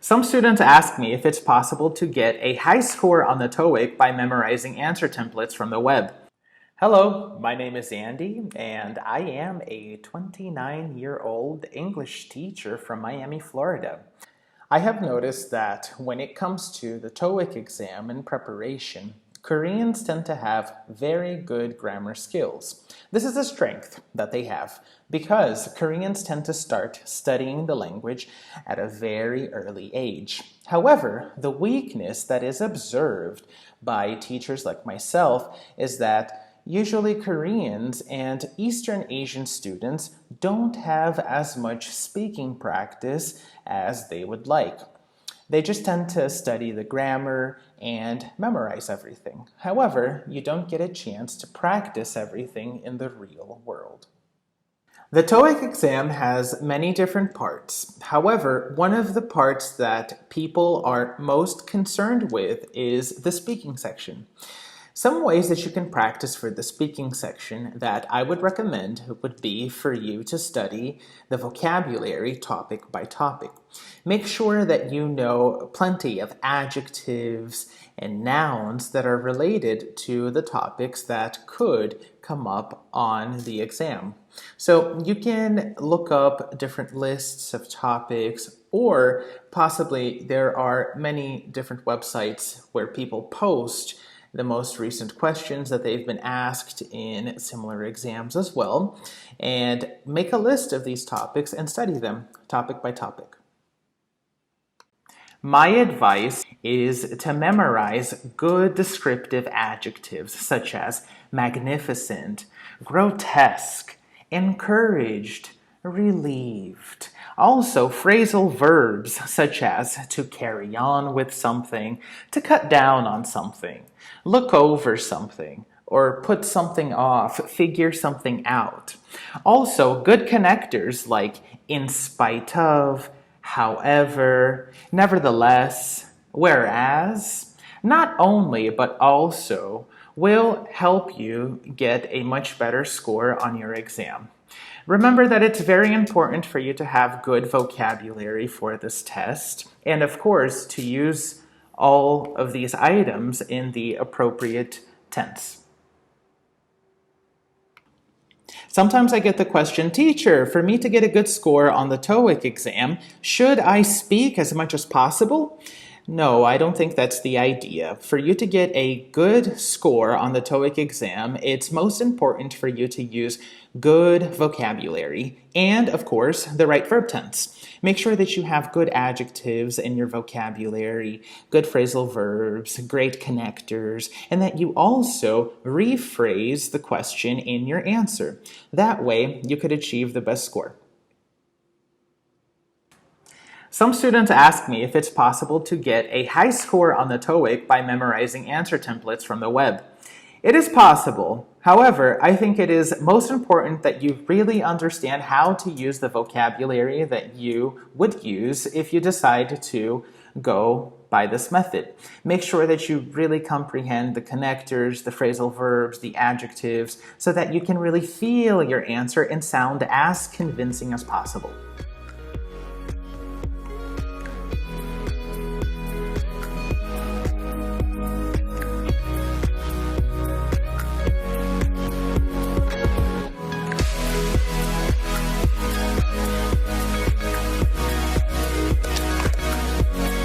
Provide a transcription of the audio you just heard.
Some students ask me if it's possible to get a high score on the TOEIC by memorizing answer templates from the web. Hello, my name is Andy, and I am a 29-year-old English teacher from Miami, Florida. I have noticed that when it comes to the TOEIC exam in preparation, Koreans tend to have very good grammar skills. This is a strength that they have because Koreans tend to start studying the language at a very early age. However, the weakness that is observed by teachers like myself is that usually Koreans and Eastern Asian students don't have as much speaking practice as they would like. They just tend to study the grammar and memorize everything. However, you don't get a chance to practice everything in the real world. The TOEIC exam has many different parts. However, one of the parts that people are most concerned with is the speaking section. Some ways that you can practice for the speaking section that I would recommend would be for you to study the vocabulary topic by topic. Make sure that you know plenty of adjectives and nouns that are related to the topics that could come up on the exam. So you can look up different lists of topics, or possibly there are many different websites where people post the most recent questions that they've been asked in similar exams as well, and make a list of these topics and study them topic by topic. My advice is to memorize good descriptive adjectives such as magnificent, grotesque, encouraged, relieved. Also, phrasal verbs such as to carry on with something, to cut down on something, look over something, or put something off, figure something out. Also, good connectors like in spite of, however, nevertheless, whereas, not only but also will help you get a much better score on your exam. Remember that it's very important for you to have good vocabulary for this test, and of course to use all of these items in the appropriate tense. Sometimes I get the question, teacher, for me to get a good score on the TOEIC exam, should I speak as much as possible? No, I don't think that's the idea. For you to get a good score on the TOEIC exam, it's most important for you to use good vocabulary and, of course, the right verb tense. Make sure that you have good adjectives in your vocabulary, good phrasal verbs, great connectors, and that you also rephrase the question in your answer. That way, you could achieve the best score. Some students ask me if it's possible to get a high score on the TOEIC by memorizing answer templates from the web. It is possible. However, I think it is most important that you really understand how to use the vocabulary that you would use if you decide to go by this method. Make sure that you really comprehend the connectors, the phrasal verbs, the adjectives, so that you can really feel your answer and sound as convincing as possible.